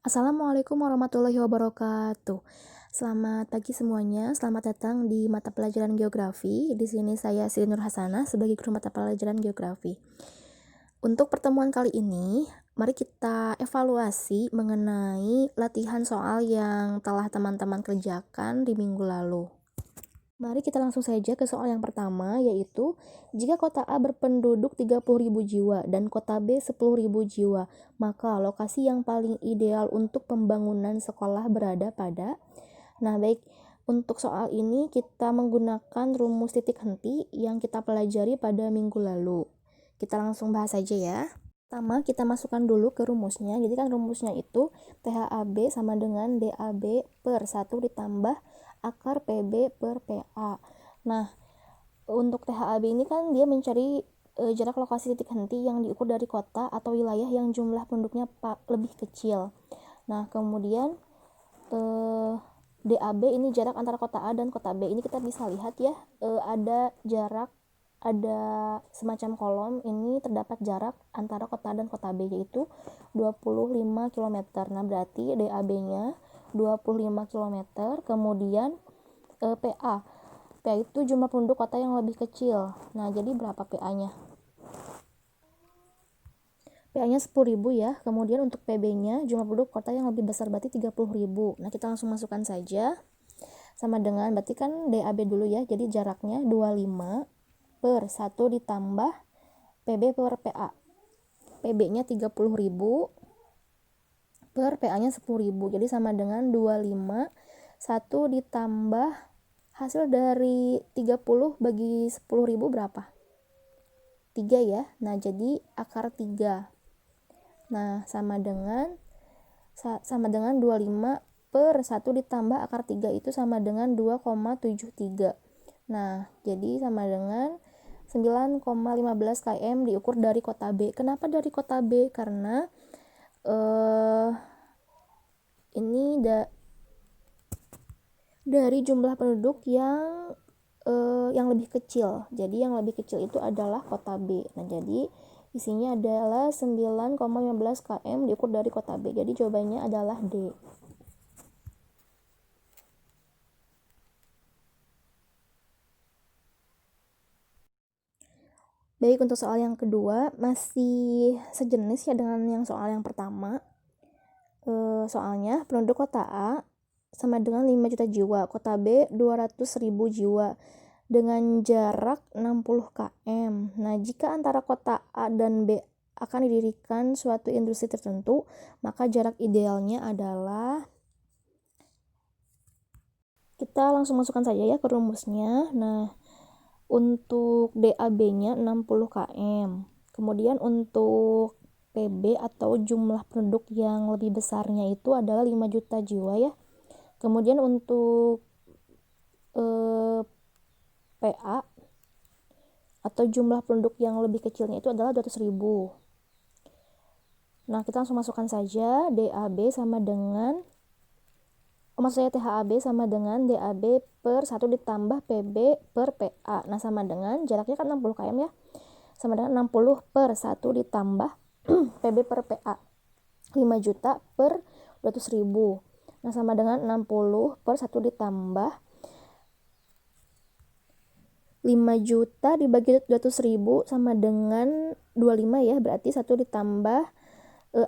Assalamualaikum warahmatullahi wabarakatuh. Selamat pagi semuanya. Selamat datang di mata pelajaran geografi. Di sini saya Siti Nur Hasanah sebagai guru mata pelajaran geografi. Untuk pertemuan kali ini, mari kita evaluasi mengenai latihan soal yang telah teman-teman kerjakan di minggu lalu. Mari kita langsung saja ke soal yang pertama, yaitu jika kota A berpenduduk 30.000 jiwa dan kota B 10.000 jiwa, maka lokasi yang paling ideal untuk pembangunan sekolah berada pada. Nah, baik, untuk soal ini kita menggunakan rumus titik henti yang kita pelajari pada minggu lalu. Kita langsung bahas saja ya. Pertama, kita masukkan dulu ke rumusnya. Jadi kan rumusnya itu THAB sama dengan DAB per 1 ditambah akar PB per PA. Nah, untuk THAB ini kan dia mencari jarak lokasi titik henti yang diukur dari kota atau wilayah yang jumlah penduduknya lebih kecil. Nah, kemudian DAB ini jarak antara kota A dan kota B. Ini kita bisa lihat ya, ada jarak, ada semacam kolom, ini terdapat jarak antara kota A dan kota B, yaitu 25 km. Nah, berarti DAB-nya 25 km. Kemudian PA itu jumlah penduduk kota yang lebih kecil. Nah, jadi berapa PA-nya? PA-nya 10.000 ya. Kemudian untuk PB-nya jumlah penduduk kota yang lebih besar, berarti 30.000. Nah, kita langsung masukkan saja. Sama dengan, berarti kan DAB dulu ya. Jadi jaraknya 25 per 1 ditambah PB per PA. PB-nya 30.000 per PA-nya 10.000. Jadi sama dengan 25, 1 ditambah hasil dari 30 bagi 10.000 berapa? 3 ya. Nah, jadi akar 3. Nah, sama dengan 25 per 1 ditambah akar 3 itu sama dengan 2,73. Nah, jadi sama dengan 9,15 km diukur dari kota B. Kenapa dari kota B? Karena ini dari jumlah penduduk yang lebih kecil. Jadi yang lebih kecil itu adalah kota B. Nah, jadi isinya adalah 9,15 km diukur dari kota B. Jadi jawabannya adalah D. Baik, untuk soal yang kedua masih sejenis ya dengan yang soal yang pertama. Soalnya penduduk kota A sama dengan 5 juta jiwa, kota B 200.000 jiwa dengan jarak 60 km. Nah, jika antara kota A dan B akan didirikan suatu industri tertentu, maka jarak idealnya adalah, kita langsung masukkan saja ya ke rumusnya. Nah, untuk DAB-nya 60 km. Kemudian untuk PB atau jumlah penduduk yang lebih besarnya itu adalah 5 juta jiwa ya. Kemudian untuk PA atau jumlah penduduk yang lebih kecilnya itu adalah 200.000. Nah, kita langsung masukkan saja DAB sama dengan THAB sama dengan DAB per 1 ditambah PB per PA. Nah, sama dengan jaraknya kan 60 km ya. Sama dengan 60 per 1 ditambah PB per PA. 5 juta per 200.000. Nah, sama dengan 60 per 1 ditambah 5 juta dibagi 200.000 sama dengan 25 ya. Berarti 1 ditambah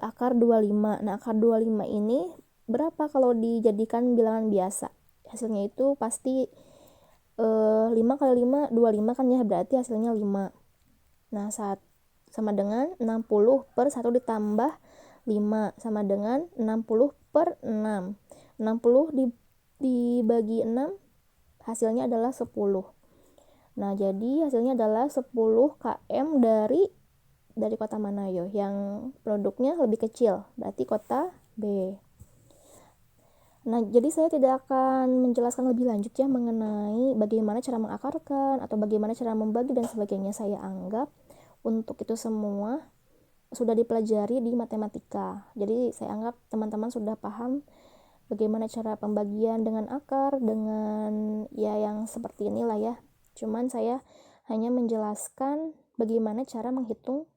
akar 25. Nah, akar 25 ini berapa kalau dijadikan bilangan biasa? Hasilnya itu pasti 5 kali 5, 25 kan ya, berarti hasilnya 5. Nah, sama dengan 60 per 1 ditambah 5 sama dengan 60 per 6. 60 dibagi 6 hasilnya adalah 10. Nah, jadi hasilnya adalah 10 km dari kota mana yo? Yang produknya lebih kecil, berarti kota B. Nah, jadi saya tidak akan menjelaskan lebih lanjut ya mengenai bagaimana cara mengakarkan atau bagaimana cara membagi dan sebagainya. Saya anggap untuk itu semua sudah dipelajari di matematika. Jadi saya anggap teman-teman sudah paham bagaimana cara pembagian dengan akar, dengan ya yang seperti inilah ya. Cuman saya hanya menjelaskan bagaimana cara menghitung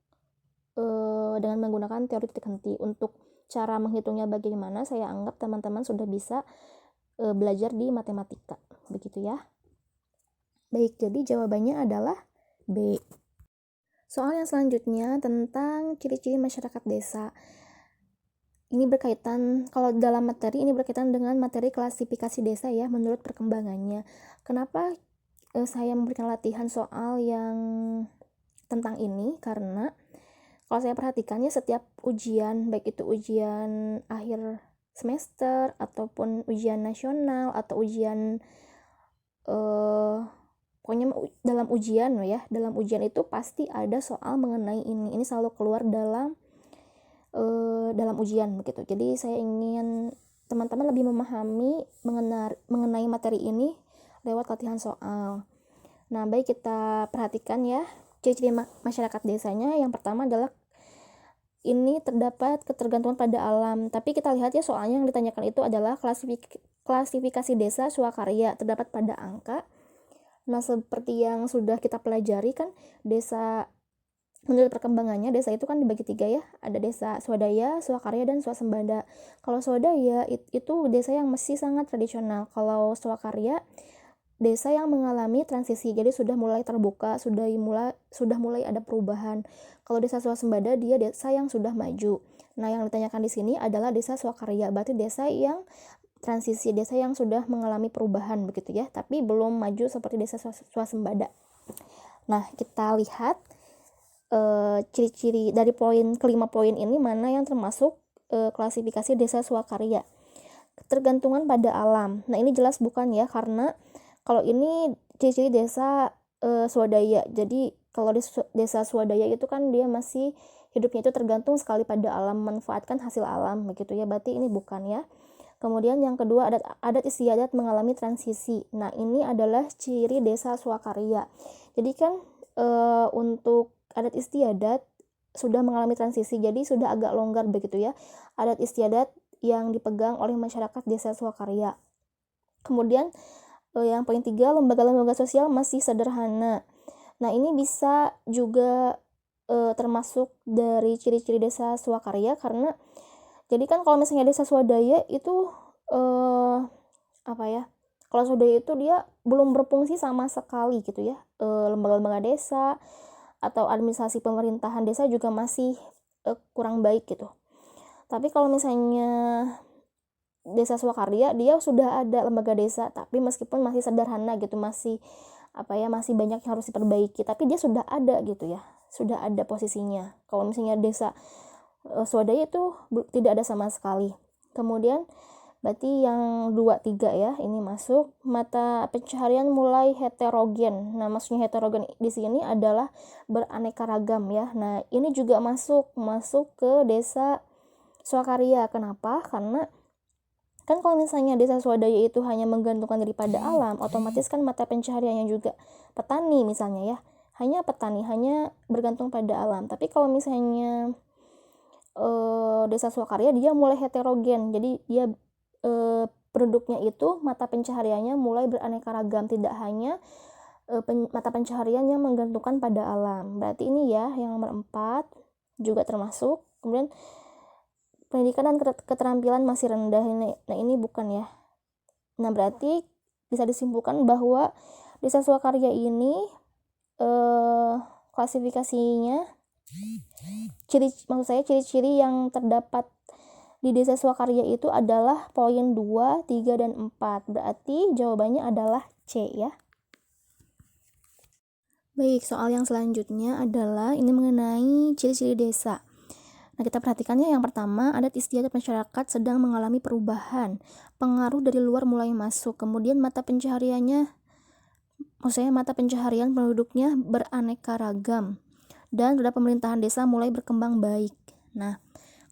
dengan menggunakan teori titik henti. Untuk cara menghitungnya bagaimana, saya anggap teman-teman sudah bisa belajar di matematika, begitu ya. Baik, jadi jawabannya adalah B. Soal yang selanjutnya tentang ciri-ciri masyarakat desa. Ini berkaitan, kalau dalam materi ini berkaitan dengan materi klasifikasi desa ya, menurut perkembangannya. Kenapa saya memberikan latihan soal yang tentang ini? Karena kalau saya perhatikannya setiap ujian, baik itu ujian akhir semester ataupun ujian nasional atau ujian pokoknya dalam ujian itu pasti ada soal mengenai ini selalu keluar dalam ujian begitu. Jadi saya ingin teman-teman lebih memahami mengenai materi ini lewat latihan soal. Nah, baik, kita perhatikan ya ciri-ciri masyarakat desanya. Yang pertama adalah ini terdapat ketergantungan pada alam. Tapi kita lihat ya, soalnya yang ditanyakan itu adalah klasifikasi desa swakarya, terdapat pada angka. Nah, seperti yang sudah kita pelajari kan, desa menurut perkembangannya desa itu kan dibagi 3 ya, ada desa swadaya, swakarya, dan swasembada. Kalau swadaya itu desa yang masih sangat tradisional. Kalau swakarya desa yang mengalami transisi, jadi sudah mulai terbuka, sudah mulai ada perubahan. Kalau desa swasembada dia desa yang sudah maju. Nah, yang ditanyakan di sini adalah desa swakarya, berarti desa yang transisi, desa yang sudah mengalami perubahan begitu ya, tapi belum maju seperti desa swasembada. Nah, kita lihat ciri-ciri dari kelima poin ini mana yang termasuk klasifikasi desa swakarya. Ketergantungan pada alam. Nah, ini jelas bukan ya, karena kalau ini ciri-ciri desa swadaya. Jadi kalau desa swadaya itu kan dia masih hidupnya itu tergantung sekali pada alam, manfaatkan hasil alam begitu ya. Berarti ini bukan ya. Kemudian yang kedua, adat istiadat mengalami transisi. Nah, ini adalah ciri desa swakarya. Jadi kan untuk adat istiadat sudah mengalami transisi, jadi sudah agak longgar begitu ya adat istiadat yang dipegang oleh masyarakat desa swakarya. Kemudian yang poin 3, lembaga-lembaga sosial masih sederhana. Nah, ini bisa juga termasuk dari ciri-ciri desa swakarya, karena jadi kan kalau misalnya desa swadaya itu kalau swadaya itu dia belum berfungsi sama sekali gitu ya. Lembaga-lembaga desa atau administrasi pemerintahan desa juga masih kurang baik gitu. Tapi kalau misalnya desa swakarya, dia sudah ada lembaga desa, tapi meskipun masih sederhana gitu, masih banyak yang harus diperbaiki, tapi dia sudah ada gitu ya, sudah ada posisinya. Kalau misalnya desa swadaya itu tidak ada sama sekali. Kemudian berarti yang 2, 3 ya, ini masuk. Mata pencaharian mulai heterogen. Nah, maksudnya heterogen di sini adalah beraneka ragam ya. Nah, ini juga masuk ke desa swakarya. Kenapa? Karena kan kalau misalnya desa swadaya itu hanya menggantungkan daripada alam, otomatis kan mata pencahariannya juga petani misalnya ya. Hanya petani, hanya bergantung pada alam. Tapi kalau misalnya desa swakarya dia mulai heterogen. Jadi dia penduduknya itu mata pencahariannya mulai beraneka ragam, tidak hanya mata pencaharian yang menggantungkan pada alam. Berarti ini ya yang nomor 4 juga termasuk. Kemudian pendidikan dan keterampilan masih rendah ini. Nah, ini bukan ya. Nah, berarti bisa disimpulkan bahwa desa swakarya ini klasifikasinya ciri-ciri yang terdapat di desa swakarya itu adalah poin 2, 3, dan 4. Berarti jawabannya adalah C ya. Baik, soal yang selanjutnya adalah ini mengenai ciri-ciri desa. Nah, kita perhatikannya yang pertama, adat istiadat masyarakat sedang mengalami perubahan. Pengaruh dari luar mulai masuk. Kemudian mata pencaharian penduduknya beraneka ragam. Dan roda pemerintahan desa mulai berkembang baik. Nah,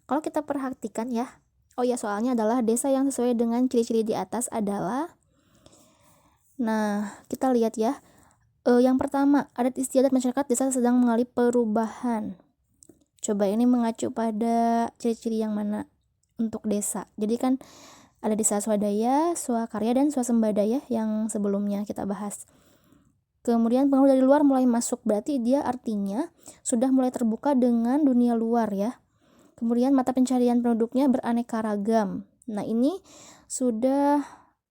kalau kita perhatikan ya, soalnya adalah desa yang sesuai dengan ciri-ciri di atas adalah, nah, kita lihat ya, yang pertama, adat istiadat masyarakat desa sedang mengalami perubahan. Coba ini mengacu pada ciri-ciri yang mana untuk desa. Jadi kan ada desa swadaya, swakarya, dan swasembada ya, yang sebelumnya kita bahas. Kemudian pengaruh dari luar mulai masuk, berarti dia artinya sudah mulai terbuka dengan dunia luar ya. Kemudian mata pencarian penduduknya beraneka ragam. Nah, ini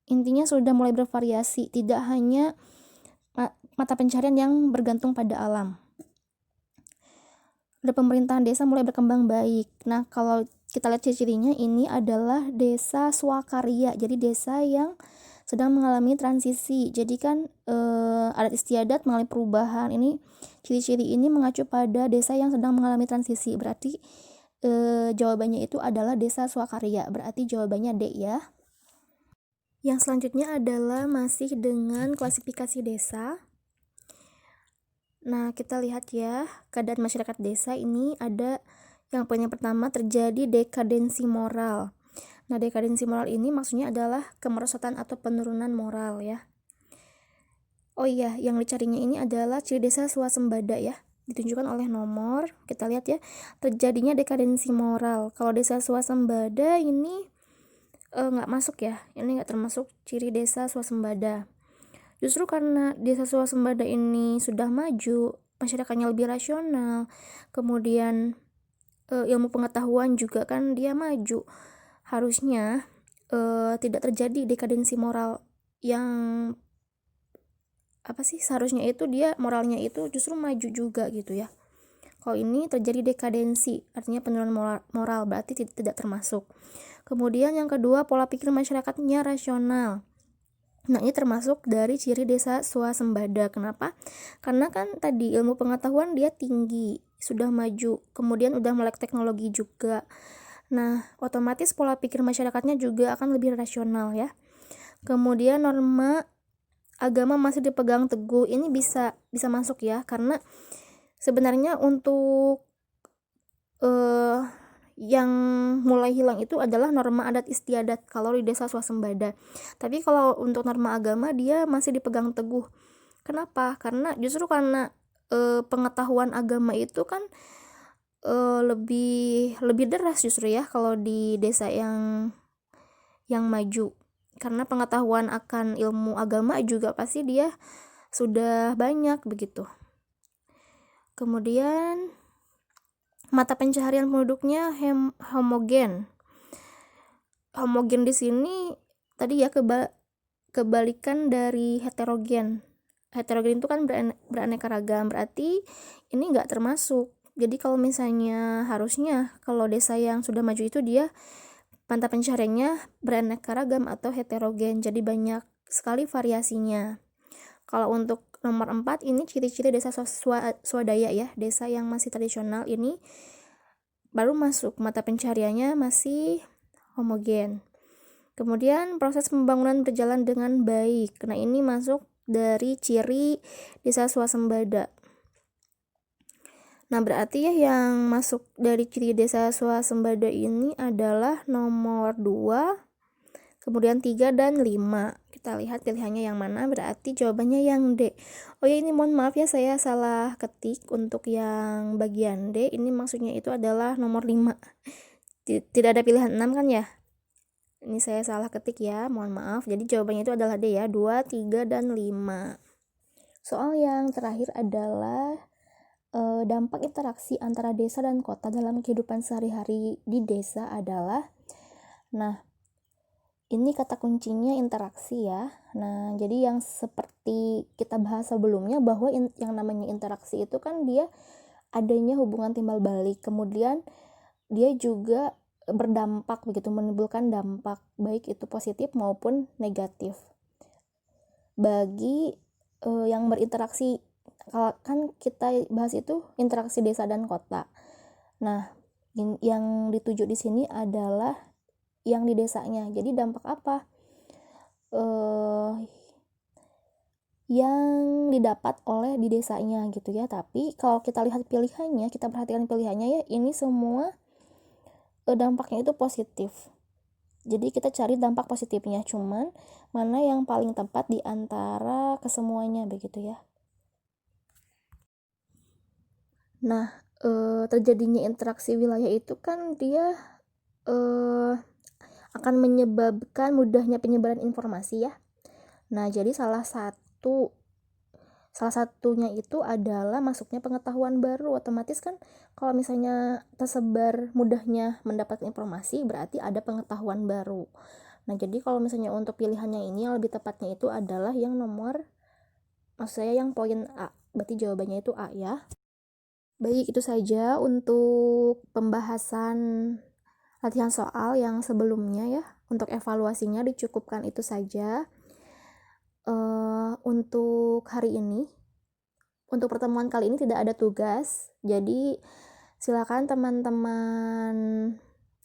intinya sudah mulai bervariasi, tidak hanya mata pencarian yang bergantung pada alam. Pemerintahan desa mulai berkembang baik. Nah, kalau kita lihat ciri-cirinya, ini adalah desa swakarya. Jadi desa yang sedang mengalami transisi. Jadi kan adat istiadat mengalami perubahan. Ini ciri-ciri ini mengacu pada desa yang sedang mengalami transisi. Berarti jawabannya itu adalah desa swakarya. Berarti jawabannya D ya. Yang selanjutnya adalah masih dengan klasifikasi desa. Nah, kita lihat ya, keadaan masyarakat desa ini ada yang poin yang pertama, terjadi dekadensi moral. Nah, dekadensi moral ini maksudnya adalah kemerosotan atau penurunan moral ya. Oh iya, yang dicarinya ini adalah ciri desa swasembada ya, ditunjukkan oleh nomor. Kita lihat ya, terjadinya dekadensi moral. Kalau desa swasembada ini nggak masuk ya, ini nggak termasuk ciri desa swasembada. Justru karena desa swasembada ini sudah maju, masyarakatnya lebih rasional, kemudian ilmu pengetahuan juga kan dia maju, harusnya tidak terjadi dekadensi moral yang seharusnya itu dia moralnya itu justru maju juga gitu ya. Kalau ini terjadi dekadensi, artinya penurunan moral, berarti tidak termasuk. Kemudian yang kedua, pola pikir masyarakatnya rasional. Nah, ini termasuk dari ciri desa swasembada. Kenapa? Karena kan tadi ilmu pengetahuan dia tinggi, sudah maju, kemudian udah melek teknologi juga. Nah, otomatis pola pikir masyarakatnya juga akan lebih rasional ya. Kemudian norma agama masih dipegang teguh. Ini bisa masuk ya, karena sebenarnya untuk yang mulai hilang itu adalah norma adat istiadat kalau di desa swasembada. Tapi kalau untuk norma agama dia masih dipegang teguh. Kenapa? Karena justru karena pengetahuan agama itu kan lebih deras justru ya kalau di desa yang maju. Karena pengetahuan akan ilmu agama juga pasti dia sudah banyak begitu. Kemudian mata pencaharian penduduknya homogen. Homogen di sini tadi ya kebalikan dari heterogen. Heterogen itu kan beraneka ragam, berarti ini nggak termasuk. Jadi kalau misalnya harusnya kalau desa yang sudah maju itu dia mata pencahariannya beraneka ragam atau heterogen, jadi banyak sekali variasinya. Kalau untuk nomor 4 ini ciri-ciri desa swadaya ya, desa yang masih tradisional ini baru masuk mata pencahariannya masih homogen. Kemudian proses pembangunan berjalan dengan baik. Nah, ini masuk dari ciri desa swasembada. Nah, berarti ya yang masuk dari ciri desa swasembada ini adalah nomor 2, kemudian 3 dan 5. Kita lihat pilihannya yang mana, berarti jawabannya yang D. Oh ya, ini mohon maaf ya, saya salah ketik untuk yang bagian D. Ini maksudnya itu adalah nomor 5. Tidak ada pilihan 6 kan ya? Ini saya salah ketik ya, mohon maaf. Jadi jawabannya itu adalah D ya, 2, 3, dan 5. Soal yang terakhir adalah dampak interaksi antara desa dan kota dalam kehidupan sehari-hari di desa adalah, nah ini kata kuncinya interaksi ya. Nah, jadi yang seperti kita bahas sebelumnya bahwa yang namanya interaksi itu kan dia adanya hubungan timbal balik, kemudian dia juga berdampak begitu, menimbulkan dampak baik itu positif maupun negatif bagi yang berinteraksi. Kalau kan kita bahas itu interaksi desa dan kota. Nah, yang dituju di sini adalah yang di desanya. Jadi dampak apa yang didapat oleh di desanya gitu ya. Tapi kalau kita lihat pilihannya, kita perhatikan pilihannya ya, ini semua dampaknya itu positif. Jadi kita cari dampak positifnya, cuman mana yang paling tepat di antara kesemuanya begitu ya. Nah, terjadinya interaksi wilayah itu kan dia akan menyebabkan mudahnya penyebaran informasi ya. Nah, jadi salah satu Salah satunya itu adalah masuknya pengetahuan baru. Otomatis kan kalau misalnya tersebar mudahnya mendapatkan informasi, berarti ada pengetahuan baru. Nah, jadi kalau misalnya untuk pilihannya ini yang lebih tepatnya itu adalah yang nomor, maksud saya yang poin A. Berarti jawabannya itu A ya. Baik, itu saja untuk pembahasan latihan soal yang sebelumnya ya. Untuk evaluasinya dicukupkan itu saja. Untuk hari ini, untuk pertemuan kali ini tidak ada tugas, jadi silakan teman-teman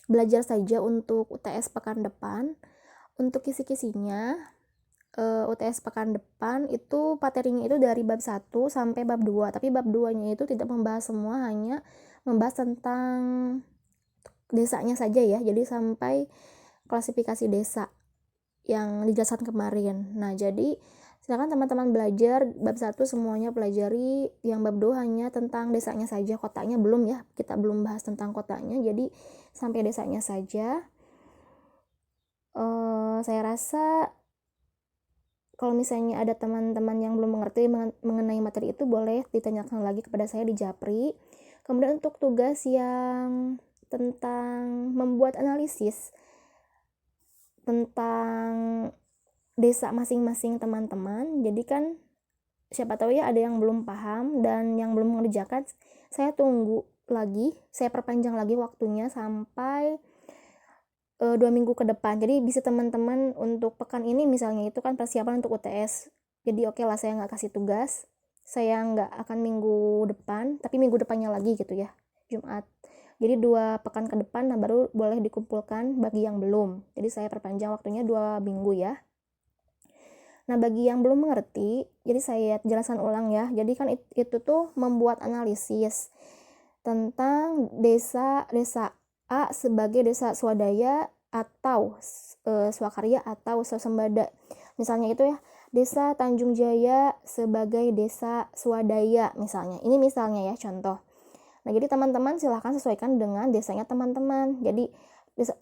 belajar saja untuk UTS pekan depan. Untuk kisi-kisinya, UTS pekan depan itu materinya itu dari bab 1 sampai bab 2, tapi bab 2-nya itu tidak membahas semua, hanya membahas tentang desanya saja ya, jadi sampai klasifikasi desa yang dijelaskan kemarin. Nah, jadi silakan teman-teman belajar bab 1 semuanya pelajari, yang bab 2 hanya tentang desanya saja, kotanya belum ya, kita belum bahas tentang kotanya, jadi sampai desanya saja. Saya rasa kalau misalnya ada teman-teman yang belum mengerti mengenai materi itu, boleh ditanyakan lagi kepada saya di Japri. Kemudian untuk tugas yang tentang membuat analisis tentang desa masing-masing teman-teman, jadi kan siapa tahu ya ada yang belum paham dan yang belum mengerjakan, saya tunggu lagi, saya perpanjang lagi waktunya sampai 2 minggu ke depan. Jadi bisa teman-teman untuk pekan ini misalnya itu kan persiapan untuk UTS, jadi oke lah saya nggak kasih tugas, saya nggak akan minggu depan, tapi minggu depannya lagi gitu ya, Jumat. Jadi 2 pekan ke depan, nah baru boleh dikumpulkan bagi yang belum. Jadi saya perpanjang waktunya 2 minggu ya. Nah, bagi yang belum mengerti, jadi saya jelaskan ulang ya. Jadi kan itu tuh membuat analisis tentang desa A sebagai desa swadaya atau swakarya atau swasembada. Misalnya itu ya, desa Tanjung Jaya sebagai desa swadaya misalnya. Ini misalnya ya, contoh. Nah, jadi teman-teman silahkan sesuaikan dengan desanya teman-teman. Jadi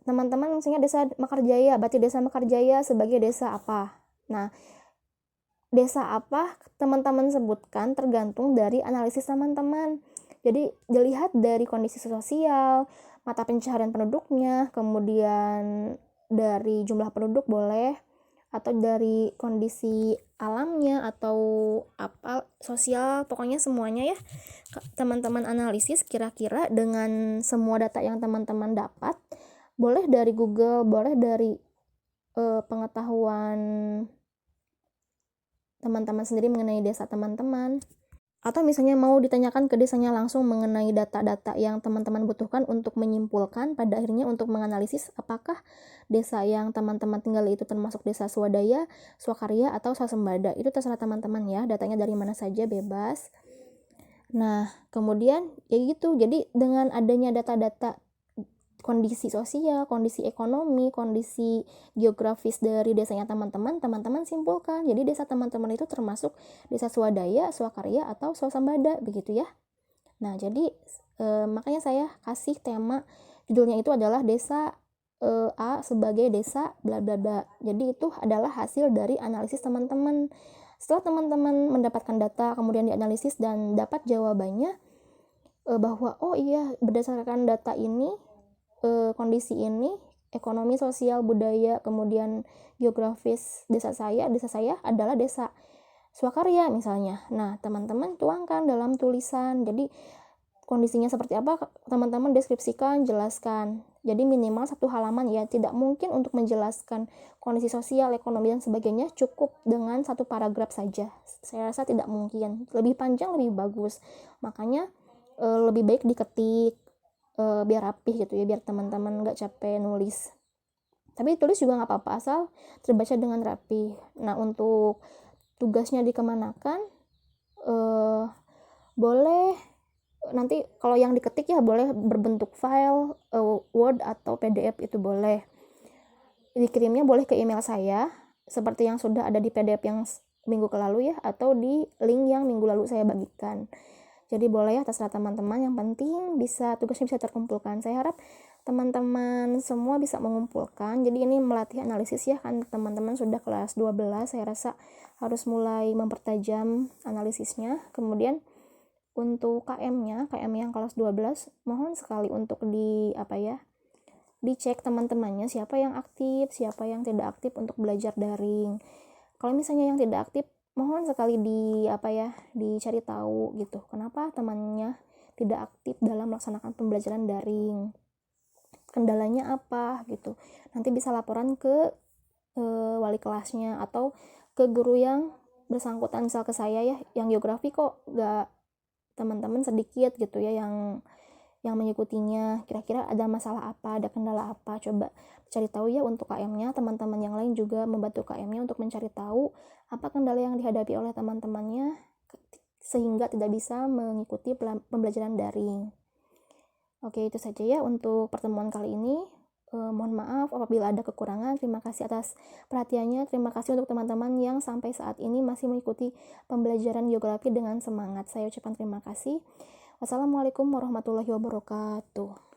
teman-teman misalnya desa Mekarjaya, berarti desa Mekarjaya sebagai desa apa. Nah, desa apa teman-teman sebutkan tergantung dari analisis teman-teman. Jadi dilihat dari kondisi sosial, mata pencaharian penduduknya, kemudian dari jumlah penduduk boleh, atau dari kondisi alamnya atau apa sosial, pokoknya semuanya ya teman-teman analisis kira-kira dengan semua data yang teman-teman dapat, boleh dari Google, boleh dari pengetahuan teman-teman sendiri mengenai desa teman-teman, atau misalnya mau ditanyakan ke desanya langsung mengenai data-data yang teman-teman butuhkan untuk menyimpulkan pada akhirnya untuk menganalisis apakah desa yang teman-teman tinggal itu termasuk desa swadaya, swakarya, atau swasembada. Itu terserah teman-teman ya, datanya dari mana saja bebas. Nah, kemudian ya gitu, jadi dengan adanya data-data kondisi sosial, kondisi ekonomi, kondisi geografis dari desanya teman-teman simpulkan. Jadi desa teman-teman itu termasuk desa swadaya, swakarya, atau swasembada begitu ya. Nah, jadi makanya saya kasih tema judulnya itu adalah desa A sebagai desa bla bla bla. Jadi itu adalah hasil dari analisis teman-teman. Setelah teman-teman mendapatkan data, kemudian dianalisis dan dapat jawabannya bahwa oh iya berdasarkan data ini, kondisi ini, ekonomi, sosial, budaya, kemudian geografis desa saya adalah desa swakarya misalnya. Nah, teman-teman tuangkan dalam tulisan. Jadi kondisinya seperti apa, teman-teman deskripsikan, jelaskan. Jadi minimal 1 halaman ya, tidak mungkin untuk menjelaskan kondisi sosial, ekonomi, dan sebagainya cukup dengan 1 paragraf saja. Saya rasa tidak mungkin, lebih panjang lebih bagus. Makanya lebih baik diketik, biar rapih gitu ya, biar teman-teman nggak capek nulis. Tapi tulis juga nggak apa-apa, asal terbaca dengan rapi. Nah, untuk tugasnya dikemanakan, boleh nanti kalau yang diketik ya boleh berbentuk file, Word atau PDF, itu boleh. Dikirimnya boleh ke email saya, seperti yang sudah ada di PDF yang minggu lalu ya, atau di link yang minggu lalu saya bagikan. Jadi boleh ya, terserah teman-teman, yang penting tugasnya bisa terkumpulkan. Saya harap teman-teman semua bisa mengumpulkan. Jadi ini melatih analisis ya, kan teman-teman sudah kelas 12, saya rasa harus mulai mempertajam analisisnya. Kemudian untuk KM-nya, KM yang kelas 12, mohon sekali untuk dicek teman-temannya siapa yang aktif, siapa yang tidak aktif untuk belajar daring. Kalau misalnya yang tidak aktif, mohon sekali dicari tahu gitu. Kenapa temannya tidak aktif dalam melaksanakan pembelajaran daring? Kendalanya apa gitu. Nanti bisa laporan ke wali kelasnya atau ke guru yang bersangkutan, misal ke saya ya, yang geografi kok gak teman-teman sedikit gitu ya yang mengikutinya, kira-kira ada masalah apa, ada kendala apa, coba cari tahu ya untuk KM-nya. Teman-teman yang lain juga membantu KM-nya untuk mencari tahu apa kendala yang dihadapi oleh teman-temannya sehingga tidak bisa mengikuti pembelajaran daring. Oke, itu saja ya untuk pertemuan kali ini. Mohon maaf apabila ada kekurangan. Terima kasih atas perhatiannya. Terima kasih untuk teman-teman yang sampai saat ini masih mengikuti pembelajaran geografi dengan semangat. Saya ucapkan terima kasih. Wassalamualaikum warahmatullahi wabarakatuh.